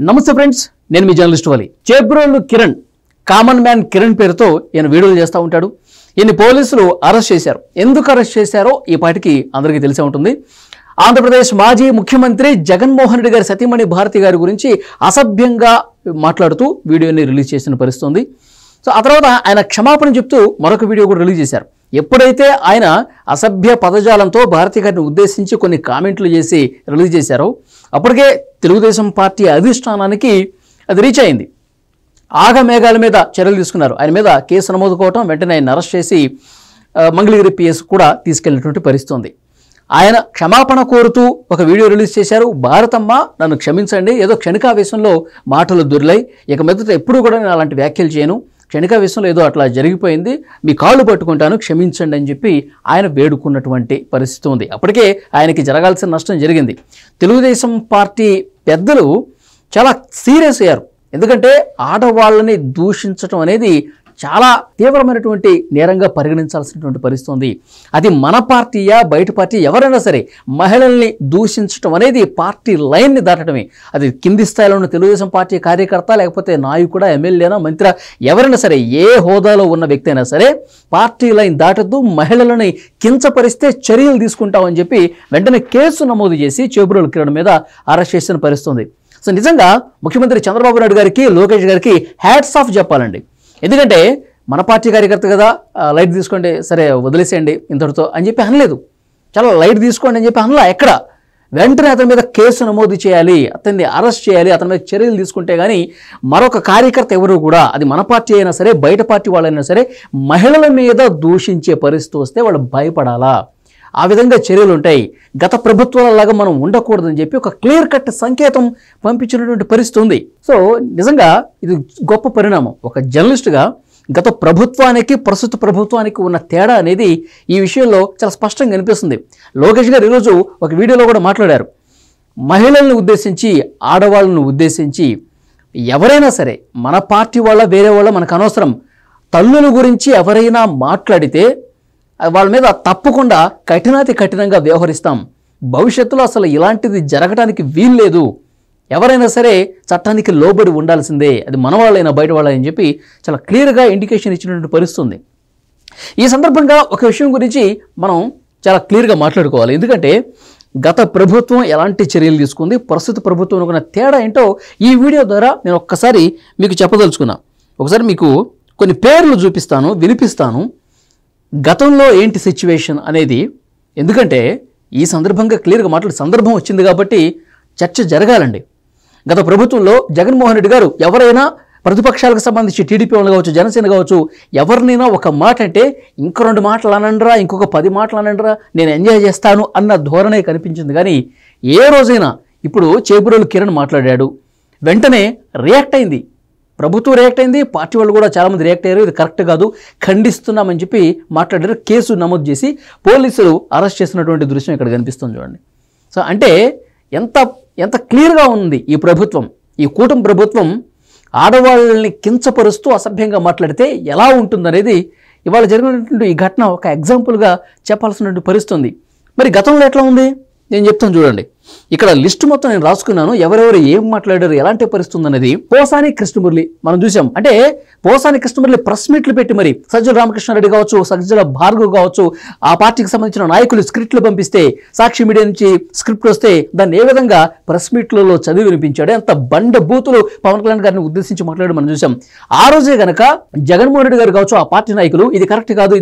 నమస్తే ఫ్రెండ్స్, నేను మీ జర్నలిస్ట్ వాలి. చేబ్రోలు కిరణ్, కామన్ మ్యాన్ కిరణ్ పేరుతో ఈయన వీడియోలు చేస్తూ ఉంటాడు. ఈయన పోలీసులు అరెస్ట్ చేశారు. ఎందుకు అరెస్ట్ చేశారో ఈ పాటికి అందరికీ తెలిసే ఉంటుంది. ఆంధ్రప్రదేశ్ మాజీ ముఖ్యమంత్రి జగన్మోహన్ రెడ్డి గారి సతీమణి భారతి గారి గురించి అసభ్యంగా మాట్లాడుతూ వీడియోని రిలీజ్ చేసిన పరిస్థితి ఉంది. సో ఆ తర్వాత ఆయన క్షమాపణ చెప్తూ మరొక వీడియో కూడా రిలీజ్ చేశారు. ఎప్పుడైతే ఆయన అసభ్య పదజాలంతో భారతి గారిని ఉద్దేశించి కొన్ని కామెంట్లు చేసి రిలీజ్ చేశారో అప్పటికే తెలుగుదేశం పార్టీ అధిష్టానానికి అది రీచ్ అయింది. ఆగమేఘాల మీద చర్యలు తీసుకున్నారు. ఆయన మీద కేసు నమోదు కావటం, వెంటనే ఆయన అరెస్ట్ చేసి మంగళగిరి పిఎస్ కూడా తీసుకెళ్లినటువంటి పరిస్థితి ఉంది. ఆయన క్షమాపణ కోరుతూ ఒక వీడియో రిలీజ్ చేశారు. భారతమ్మ, నన్ను క్షమించండి, ఏదో క్షణికావేశంలో మాటలు దొరిలాయి, ఇక మీదట ఎప్పుడు కూడా నేను అలాంటి వ్యాఖ్యలు చేయను, క్షణికావేశంలో ఏదో అట్లా జరిగిపోయింది, మీ కాళ్ళు పట్టుకుంటాను, క్షమించండి అని చెప్పి ఆయన వేడుకున్నటువంటి పరిస్థితి ఉంది. అప్పటికే ఆయనకి జరగాల్సిన నష్టం జరిగింది. తెలుగుదేశం పార్టీ పెద్దలు చాలా సీరియస్ అయ్యారు. ఎందుకంటే ఆడవాళ్ళని దూషించడం అనేది చాలా తీవ్రమైనటువంటి నేరంగా పరిగణించాల్సినటువంటి పరిస్థితి ఉంది. అది మన పార్టీయా బయట పార్టీ ఎవరైనా సరే మహిళల్ని దూషించడం అనేది పార్టీ లైన్ని దాటడమే. అది కింది స్థాయిలో ఉన్న తెలుగుదేశం పార్టీ కార్యకర్త, లేకపోతే నాయకుడా, ఎమ్మెల్యేనా, మంత్రి, ఎవరైనా సరే, ఏ హోదాలో ఉన్న వ్యక్తి అయినా సరే పార్టీ లైన్ దాటద్దు, మహిళలని కించపరిస్తే చర్యలు తీసుకుంటామని చెప్పి వెంటనే కేసు నమోదు చేసి చేబ్రోలు కిరణ్ మీద అరెస్ట్ చేసిన పరిస్థితి ఉంది. సో నిజంగా ముఖ్యమంత్రి చంద్రబాబు నాయుడు గారికి, లోకేష్ గారికి హ్యాట్స్ ఆఫ్ చెప్పాలండి. ఎందుకంటే మన పార్టీ కార్యకర్త కదా, లైట్ తీసుకోండి, సరే వదిలేసేయండి ఇంతటితో అని చెప్పి అనలేదు. చాలా లైట్ తీసుకోండి అని చెప్పి అనలా. ఎక్కడ వెంటనే అతని మీద కేసు నమోదు చేయాలి, అతన్ని అరెస్ట్ చేయాలి, అతని మీద చర్యలు తీసుకుంటే కానీ మరొక కార్యకర్త ఎవరు కూడా, అది మన పార్టీ అయినా సరే బయట పార్టీ వాళ్ళైనా సరే, మహిళల మీద దూషించే పరిస్థితి వస్తే వాళ్ళు భయపడాలా. ఆ విధంగా చర్యలు ఉంటాయి. గత ప్రభుత్వాలలాగా మనం ఉండకూడదని చెప్పి ఒక క్లియర్ కట్ సంకేతం పంపించినటువంటి పరిస్థితి ఉంది. సో నిజంగా ఇది గొప్ప పరిణామం. ఒక జర్నలిస్టుగా గత ప్రభుత్వానికి ప్రస్తుత ప్రభుత్వానికి ఉన్న తేడా అనేది ఈ విషయంలో చాలా స్పష్టంగా కనిపిస్తుంది. లోకేష్ గారు ఈరోజు ఒక వీడియోలో కూడా మాట్లాడారు. మహిళలను ఉద్దేశించి, ఆడవాళ్ళను ఉద్దేశించి ఎవరైనా సరే, మన పార్టీ వాళ్ళ వేరే వాళ్ళ మనకు అనవసరం, తల్లుల గురించి ఎవరైనా మాట్లాడితే వాళ్ళ మీద తప్పకుండా కఠినాతి కఠినంగా వ్యవహరిస్తాం. భవిష్యత్తులో అసలు ఇలాంటిది జరగడానికి వీల్లేదు. ఎవరైనా సరే చట్టానికి లోబడి ఉండాల్సిందే, అది మన వాళ్ళైనా బయట వాళ్ళని చెప్పి చాలా క్లియర్గా ఇండికేషన్ ఇచ్చినటువంటి పరిస్థితి ఉంది. ఈ సందర్భంగా ఒక విషయం గురించి మనం చాలా క్లియర్గా మాట్లాడుకోవాలి. ఎందుకంటే గత ప్రభుత్వం ఎలాంటి చర్యలు తీసుకుంది, ప్రస్తుత ప్రభుత్వం ఉన్న తేడా ఏంటో ఈ వీడియో ద్వారా నేను ఒక్కసారి మీకు చెప్పదలుచుకున్నా. ఒకసారి మీకు కొన్ని పేర్లు చూపిస్తాను, వినిపిస్తాను. గతంలో ఏంటి సిచ్యువేషన్ అనేది, ఎందుకంటే ఈ సందర్భంగా క్లియర్గా మాట్లాడే సందర్భం వచ్చింది కాబట్టి చర్చ జరగాలండి. గత ప్రభుత్వంలో జగన్మోహన్ రెడ్డి గారు ఎవరైనా ప్రతిపక్షాలకు సంబంధించి టీడీపీ వాళ్ళు కావచ్చు, జనసేన కావచ్చు, ఎవరినైనా ఒక మాట అంటే ఇంకో 2 మాటలు అనండ్రా, ఇంకొక 10 మాటలు అనండ్రా, నేను ఎంజాయ్ చేస్తాను అన్న ధోరణే కనిపించింది. కానీ ఏ రోజైనా ఇప్పుడు చేబ్రోలు కిరణ్ మాట్లాడాడు, వెంటనే రియాక్ట్ అయింది ప్రభుత్వం, రియాక్ట్ అయింది, పార్టీ వాళ్ళు కూడా చాలామంది రియాక్ట్ అయ్యారు. ఇది కరెక్ట్ కాదు, ఖండిస్తున్నామని చెప్పి మాట్లాడారు. కేసు నమోదు చేసి పోలీసులు అరెస్ట్ చేసినటువంటి దృశ్యం ఇక్కడ కనిపిస్తుంది చూడండి. సో అంటే ఎంత ఎంత క్లియర్గా ఉంది ఈ ప్రభుత్వం, ఈ కూటమి ప్రభుత్వం ఆడవాళ్ళని కించపరుస్తూ అసభ్యంగా మాట్లాడితే ఎలా ఉంటుందనేది ఇవాళ జరిగినటువంటి ఈ ఘటన ఒక ఎగ్జాంపుల్గా చెప్పాల్సినటువంటి పరిస్థితి ఉంది. మరి గతంలో ఎట్లా ఉంది నేను చెప్తాను చూడండి. ఇక్కడ లిస్టు మొత్తం నేను రాసుకున్నాను, ఎవరెవరు ఏం మాట్లాడారు, ఎలాంటి పరిస్థితి అనేది. పోసాని కృష్ణమురళి మనం చూసాం. అంటే పోసాని కృష్ణమురళి ప్రెస్ మీట్లు పెట్టి మరి సజ్జల రామకృష్ణారెడ్డి కావచ్చు, సజ్జల భార్గవ్ కావచ్చు, ఆ పార్టీకి సంబంధించిన నాయకులు స్క్రిప్ట్లు పంపిస్తే, సాక్షి మీడియా నుంచి స్క్రిప్ట్ వస్తే దాన్ని ఏ విధంగా ప్రెస్ మీట్లలో చదివి వినిపించాడు, ఎంత బండ బూతులు పవన్ కళ్యాణ్ గారిని ఉద్దేశించి మాట్లాడి మనం చూసాం. ఆ రోజే గనక జగన్మోహన్ రెడ్డి గారు కావచ్చు, ఆ పార్టీ నాయకులు ఇది కరెక్ట్ కాదు,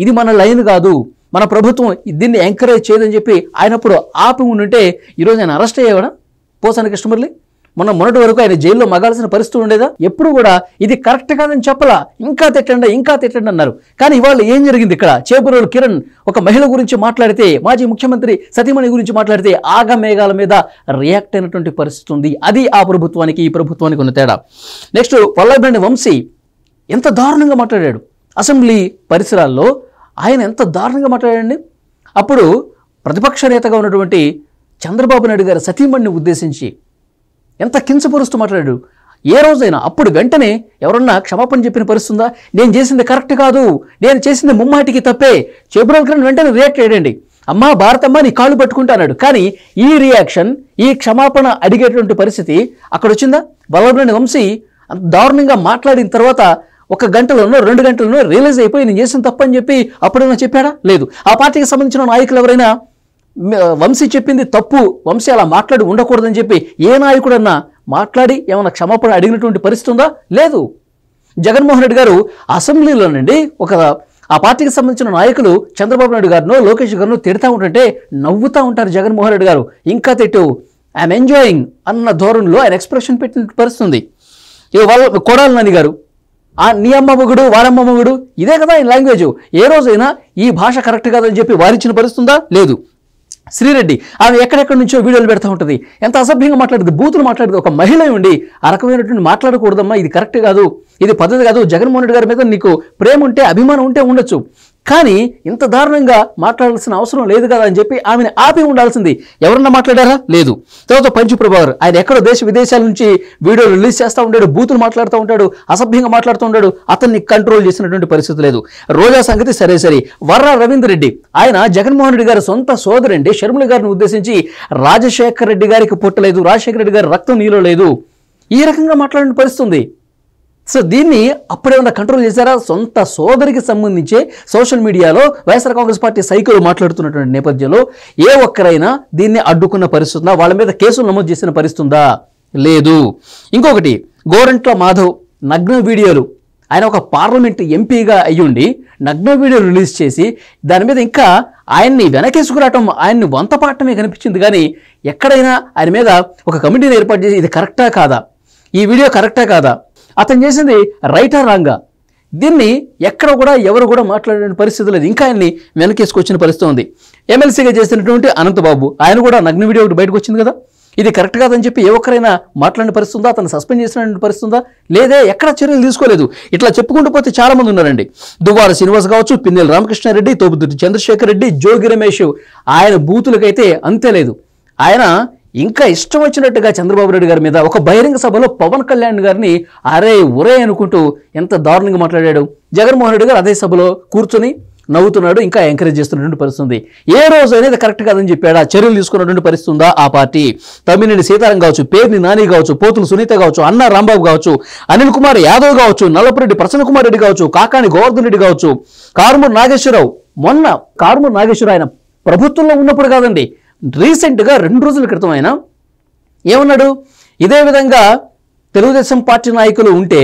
ఇది మన లైన్ కాదు, మన ప్రభుత్వం దీన్ని ఎంకరేజ్ చేయదని చెప్పి ఆయనప్పుడు ఆపి ఉండుంటే ఈరోజు ఆయన అరెస్ట్ అయ్యేవాడా పోసాని కృష్ణమురళి? మొన్నటి వరకు ఆయన జైల్లో మగాల్సిన పరిస్థితి ఉండేదా? ఎప్పుడు కూడా ఇది కరెక్ట్ కాదని చెప్పలా, ఇంకా తిట్టండి అన్నారు. కానీ ఇవాళ ఏం జరిగింది ఇక్కడ? చేబ్రోలు కిరణ్ ఒక మహిళ గురించి మాట్లాడితే, మాజీ ముఖ్యమంత్రి సతీమణి గురించి మాట్లాడితే ఆగమేఘాల మీద రియాక్ట్ అయినటువంటి పరిస్థితి ఉంది. అది ఆ ప్రభుత్వానికి ఈ ప్రభుత్వానికి ఉన్న తేడా. నెక్స్ట్ వల్లభనేని వంశీ ఎంత దారుణంగా మాట్లాడాడు అసెంబ్లీ పరిసరాల్లో. ఆయన ఎంత దారుణంగా మాట్లాడండి. అప్పుడు ప్రతిపక్ష నేతగా ఉన్నటువంటి చంద్రబాబు నాయుడు గారి సతీమణిని ఉద్దేశించి ఎంత కించపరుస్తూ మాట్లాడాడు. ఏ రోజైనా అప్పుడు వెంటనే ఎవరన్నా క్షమాపణ చెప్పిన పరిస్థితుందా? నేను చేసింది కరెక్ట్ కాదు, నేను చేసింది ముమ్మాటికి తప్పే. చేబ్రోలు కిరణ్ వెంటనే రియాక్ట్ అయ్యాడండి. అమ్మా భారతమ్మ నీ కాళ్ళు పట్టుకుంటాడు. కానీ ఈ రియాక్షన్, ఈ క్షమాపణ అడిగేటువంటి పరిస్థితి అక్కడ వచ్చిందా? వల్లభనేని వంశీ అంత దారుణంగా మాట్లాడిన తర్వాత 1 గంటలోనో 2 గంటలోనో రియలైజ్ అయిపోయి నేను చేసిన తప్పని చెప్పి అప్పుడైనా చెప్పాడా? లేదు. ఆ పార్టీకి సంబంధించిన నాయకులు ఎవరైనా వంశీ చెప్పింది తప్పు, వంశీ అలా మాట్లాడి ఉండకూడదని చెప్పి ఏ నాయకుడన్నా మాట్లాడి ఏమైనా క్షమాపణ అడిగినటువంటి పరిస్థితి ఉందా? లేదు. జగన్మోహన్ రెడ్డి గారు అసెంబ్లీలోనండి ఆ పార్టీకి సంబంధించిన నాయకులు చంద్రబాబు నాయుడు గారినో లోకేష్ గారినో తిడతా ఉంటుంటే నవ్వుతూ ఉంటారు జగన్మోహన్ రెడ్డి గారు. ఇంకా తిట్టు, ఐఎమ్ ఎంజాయింగ్ అన్న ధోరణిలో ఆయన ఎక్స్ప్రెషన్ పెట్టిన పరిస్థితుంది. ఇక వాళ్ళ కొడాలి నాని గారు నీ అమ్మ మొగుడు వాడమ్మ మొగుడు ఇదే కదా ఈ లాంగ్వేజ్. ఏ రోజైనా ఈ భాష కరెక్ట్ కాదని చెప్పి వారించిన పరిస్థితుందా? లేదు. శ్రీరెడ్డి ఆమె ఎక్కడెక్కడి నుంచో వీడియోలు పెడతా ఉంటుంది, ఎంత అసభ్యంగా మాట్లాడుతుంది, బూతులు మాట్లాడుతుంది. ఒక మహిళ ఉండి ఆ రకమైనటువంటి మాట్లాడకూడదమ్మా, ఇది కరెక్ట్ కాదు, ఇది పద్ధతి కాదు. జగన్మోహన్ రెడ్డి గారి మీద నీకు ప్రేమ ఉంటే అభిమానం ఉంటే ఉండొచ్చు, కానీ ఇంత దారుణంగా మాట్లాడాల్సిన అవసరం లేదు కదా అని చెప్పి ఆమెను ఆపి ఉండాల్సింది. ఎవరన్నా మాట్లాడారా? లేదు. తర్వాత పంచు ప్రభాకర్ ఆయన ఎక్కడో దేశ విదేశాల నుంచి వీడియోలు రిలీజ్ చేస్తూ ఉంటాడు, బూతులు మాట్లాడుతూ ఉంటాడు, అసభ్యంగా మాట్లాడుతూ ఉంటాడు. అతన్ని కంట్రోల్ చేసినటువంటి పరిస్థితి లేదు. రోజా సంగతి సరే. వర్రా రవీందర్ రెడ్డి ఆయన జగన్మోహన్ రెడ్డి గారి సొంత సోదరండి షర్మిల గారిని ఉద్దేశించి రాజశేఖర రెడ్డి గారికి పుట్టలేదు, రాజశేఖర రెడ్డి గారి రక్తం నీలో లేదు, ఈ రకంగా మాట్లాడిన పరిస్థితుంది. సో దీన్ని అప్పుడేమన్నా కంట్రోల్ చేశారా? సొంత సోదరికి సంబంధించే సోషల్ మీడియాలో వైఎస్ఆర్ కాంగ్రెస్ పార్టీ సైకిల్ మాట్లాడుతున్నటువంటి నేపథ్యంలో ఏ ఒక్కరైనా దీన్ని అడ్డుకున్న పరిస్థితి ఉందా? వాళ్ళ మీద కేసులు నమోదు చేసిన పరిస్థితి ఉందా? లేదు. ఇంకొకటి, గోరంట్ల మాధవ్ నగ్న వీడియోలు, ఆయన ఒక పార్లమెంట్ ఎంపీగా అయ్యుండి నగ్న వీడియో రిలీజ్ చేసి దాని మీద ఇంకా ఆయన్ని వెనకేసుకురావటం, ఆయన్ని వంతపాటమే కనిపించింది. కానీ ఎక్కడైనా ఆయన మీద ఒక కమిటీని ఏర్పాటు చేసి ఇది కరెక్టా కాదా, ఈ వీడియో కరెక్టా కాదా, అతను చేసింది రైటా రాంగా, దీన్ని ఎక్కడ కూడా ఎవరు కూడా మాట్లాడే పరిస్థితి లేదు. ఇంకా ఆయన్ని వెనకేసుకొచ్చిన పరిస్థితి ఉంది. ఎమ్మెల్సీగా చేసినటువంటి అనంతబాబు ఆయన కూడా నగ్న వీడియో ఒకటి బయటకు వచ్చింది కదా, ఇది కరెక్ట్ కాదని చెప్పి ఏ ఒక్కరైనా మాట్లాడిన పరిస్థితి ఉందా? అతను సస్పెండ్ చేసినటువంటి పరిస్థితి ఉందా? లేదే. ఎక్కడ చర్యలు తీసుకోలేదు. ఇట్లా చెప్పుకుంటూ పోతే చాలా మంది ఉన్నారండి. దువ్వార శ్రీనివాస్ కావచ్చు, పిన్నెల రామకృష్ణారెడ్డి, తోపుదుర్తి చంద్రశేఖర్ రెడ్డి, జోగి రమేష్, ఆయన బూతులకైతే అంతే లేదు. ఆయన ఇంకా ఇష్టం వచ్చినట్టుగా చంద్రబాబు నాయుడు గారి మీద ఒక బహిరంగ సభలో పవన్ కళ్యాణ్ గారిని అరే ఒరే అనుకుంటూ ఎంత దారుణంగా మాట్లాడాడు. జగన్మోహన్ రెడ్డి గారు అదే సభలో కూర్చొని నవ్వుతున్నాడు, ఇంకా ఎంకరేజ్ చేస్తున్నటువంటి పరిస్థితుంది. ఏ రోజు అనేది కరెక్ట్ కాదని చెప్పాడా? చర్యలు తీసుకున్నటువంటి పరిస్థితి ఉందా ఆ పార్టీ? తమ్మినేని సీతారాం కావచ్చు, పేర్ని నాని కావచ్చు, పోతుల సునీత కావచ్చు, అన్నా రాంబాబు కావచ్చు, అనిల్ కుమార్ యాదవ్ కావచ్చు, నల్లపురెడ్డి ప్రసన్న కుమార్ రెడ్డి కావచ్చు, కాకాని గోవర్ధన్ రెడ్డి కావచ్చు, కారుమూరి నాగేశ్వరరావు, మొన్న కారుమూరి నాగేశ్వరరావు ఆయన ప్రభుత్వంలో ఉన్నప్పుడు కాదండి, రీసెంట్గా 2 రోజుల క్రితం ఆయన ఏమన్నాడు? ఇదే విధంగా తెలుగుదేశం పార్టీ నాయకులు ఉంటే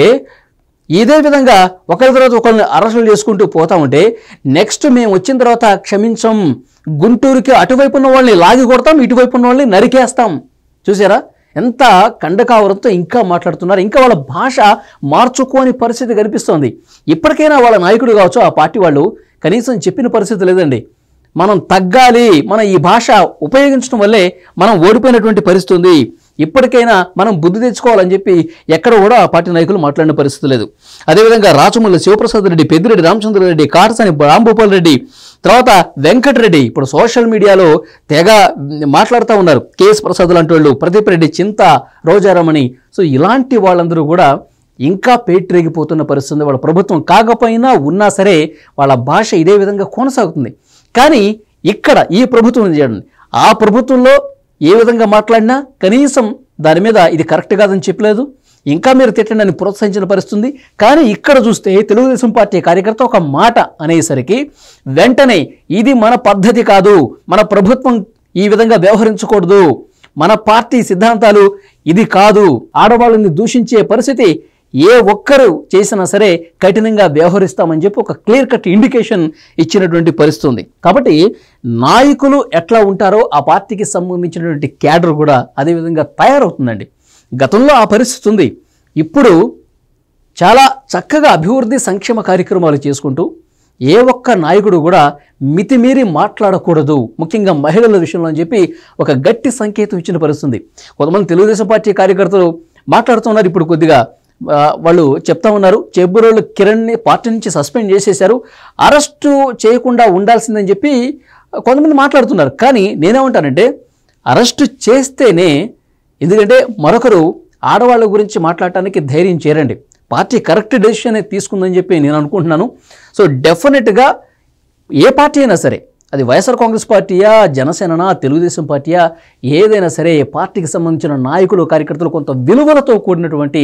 ఇదే విధంగా ఒకరి తర్వాత ఒకరిని అరెస్టులు చేసుకుంటూ పోతా ఉంటే నెక్స్ట్ మేము వచ్చిన తర్వాత క్షమించం, గుంటూరుకి అటువైపు ఉన్న వాళ్ళని లాగి కొడతాం, ఇటువైపు ఉన్న వాళ్ళని నరికేస్తాం. చూసారా ఎంత కండకావరంతో ఇంకా మాట్లాడుతున్నారు. ఇంకా వాళ్ళ భాష మార్చుకోని పరిస్థితి కనిపిస్తోంది. ఇప్పటికైనా వాళ్ళ నాయకుడు కావచ్చు, ఆ పార్టీ వాళ్ళు కనీసం చెప్పిన పరిస్థితి లేదండి. మనం తగ్గాలి, మనం ఈ భాష ఉపయోగించడం వల్లే మనం ఓడిపోయినటువంటి పరిస్థితి ఉంది, ఇప్పటికైనా మనం బుద్ధి తెచ్చుకోవాలని చెప్పి ఎక్కడ కూడా ఆ పార్టీ నాయకులు మాట్లాడిన పరిస్థితి లేదు. అదేవిధంగా రాచమల్లి శివప్రసాద్ రెడ్డి, పెద్దిరెడ్డి రామచంద్రారెడ్డి, కాటసాని రాంభూపాల్ రెడ్డి, తర్వాత వెంకటరెడ్డి ఇప్పుడు సోషల్ మీడియాలో తెగ మాట్లాడుతూ ఉన్నారు. కేఎస్ ప్రసాద్ లాంటి వాళ్ళు, ప్రదీప్ రెడ్డి, చింత, రోజారమణి. సో ఇలాంటి వాళ్ళందరూ కూడా ఇంకా పేటరేగిపోతున్న పరిస్థితి. వాళ్ళ ప్రభుత్వం కాకపోయినా ఉన్నా సరే వాళ్ళ భాష ఇదే విధంగా కొనసాగుతుంది. కానీ ఇక్కడ ఈ ప్రభుత్వం చేయండి, ఆ ప్రభుత్వంలో ఏ విధంగా మాట్లాడినా కనీసం దాని మీద ఇది కరెక్ట్ కాదని చెప్పలేదు, ఇంకా మీరు తిట్టండి అని ప్రోత్సహించిన పరిస్థితుంది. కానీ ఇక్కడ చూస్తే తెలుగుదేశం పార్టీ కార్యకర్త ఒక మాట అనేసరికి వెంటనే ఇది మన పద్ధతి కాదు, మన ప్రభుత్వం ఈ విధంగా వ్యవహరించకూడదు, మన పార్టీ సిద్ధాంతాలు ఇది కాదు, ఆడవాళ్ళని దూషించే పరిస్థితి ఏ ఒక్కరు చేసినా సరే కఠినంగా వ్యవహరిస్తామని చెప్పి ఒక క్లియర్ కట్ ఇండికేషన్ ఇచ్చినటువంటి పరిస్థితి ఉంది. కాబట్టి నాయకులు ఎట్లా ఉంటారో ఆ పార్టీకి సంబంధించినటువంటి క్యాడర్ కూడా అదేవిధంగా తయారవుతుందండి. గతంలో ఆ పరిస్థితి ఉంది. ఇప్పుడు చాలా చక్కగా అభివృద్ధి సంక్షేమ కార్యక్రమాలు చేసుకుంటూ ఏ ఒక్క నాయకుడు కూడా మితిమీరి మాట్లాడకూడదు, ముఖ్యంగా మహిళల విషయంలో అని చెప్పి ఒక గట్టి సంకేతం ఇచ్చిన పరిస్థితి. కొంతమంది తెలుగుదేశం పార్టీ కార్యకర్తలు మాట్లాడుతున్నారు. ఇప్పుడు కొద్దిగా వాళ్ళు చెప్తా ఉన్నారు, చెబురోళ్ళు కిరణ్ని పార్టీ నుంచి సస్పెండ్ చేసేశారు, అరెస్టు చేయకుండా ఉండాల్సిందని చెప్పి కొంతమంది మాట్లాడుతున్నారు. కానీ నేనేమంటానంటే అరెస్టు చేస్తేనే, ఎందుకంటే మరొకరు ఆడవాళ్ళ గురించి మాట్లాడటానికి ధైర్యం చేరండి. పార్టీ కరెక్ట్ డెసిషన్ తీసుకుందని చెప్పి నేను అనుకుంటున్నాను. సో డెఫినెట్గా ఏ పార్టీ అయినా సరే, అది వైఎస్ఆర్ కాంగ్రెస్ పార్టీయా, జనసేననా, తెలుగుదేశం పార్టీయా, ఏదైనా సరే పార్టీకి సంబంధించిన నాయకులు, కార్యకర్తలు కొంత విలువలతో కూడినటువంటి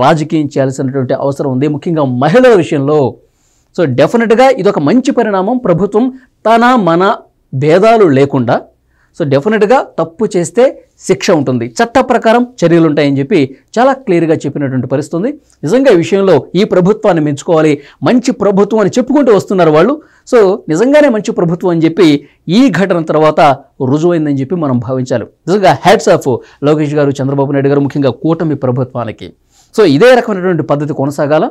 రాజకీయం చేయాల్సినటువంటి అవసరం ఉంది, ముఖ్యంగా మహిళల విషయంలో. సో డెఫినెట్గా ఇదొక మంచి పరిణామం. ప్రభుత్వం తన మన భేదాలు లేకుండా సో డెఫినెట్గా తప్పు చేస్తే శిక్ష ఉంటుంది, చట్ట ప్రకారం చర్యలు ఉంటాయని చెప్పి చాలా క్లియర్గా చెప్పినటువంటి పరిస్థితి ఉంది. నిజంగా ఈ విషయంలో ఈ ప్రభుత్వాన్ని మెచ్చుకోవాలి. మంచి ప్రభుత్వం అని చెప్పుకుంటూ వస్తున్నారు వాళ్ళు. సో నిజంగానే మంచి ప్రభుత్వం అని చెప్పి ఈ ఘటన తర్వాత రుజువైందని చెప్పి మనం భావించాలి. నిజంగా హ్యాట్స్ ఆఫ్ లోకేష్ గారు, చంద్రబాబు నాయుడు గారు, ముఖ్యంగా కూటమి ప్రభుత్వానికి. సో ఇదే రకమైనటువంటి పద్ధతి కొనసాగాల.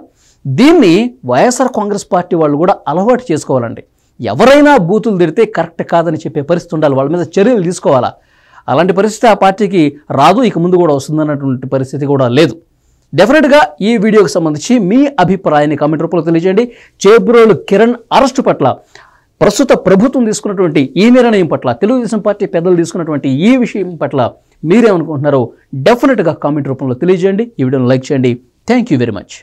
దీన్ని వైఎస్ఆర్ కాంగ్రెస్ పార్టీ వాళ్ళు కూడా అలవాటు చేసుకోవాలండి. ఎవరైనా బూతులు తిడితే కరెక్ట్ కాదని చెప్పే పరిస్థితి ఉండాలి, వాళ్ళ మీద చర్యలు తీసుకోవాలా. అలాంటి పరిస్థితి ఆ పార్టీకి రాదు, ఇక ముందు కూడా వస్తుందన్నటువంటి పరిస్థితి కూడా లేదు. డెఫినెట్గా ఈ వీడియోకి సంబంధించి మీ అభిప్రాయాన్ని కామెంట్ రూపంలో తెలియజేయండి. చేబ్రోలు కిరణ్ అరెస్టు పట్ల, ప్రస్తుత ప్రభుత్వం తీసుకున్నటువంటి ఈ నిర్ణయం పట్ల, తెలుగుదేశం పార్టీ పెద్దలు తీసుకున్నటువంటి ఈ విషయం పట్ల మీరేమనుకుంటున్నారో డెఫినెట్గా కామెంట్ రూపంలో తెలియజేయండి. ఈ వీడియోని లైక్ చేయండి. Thank you very much.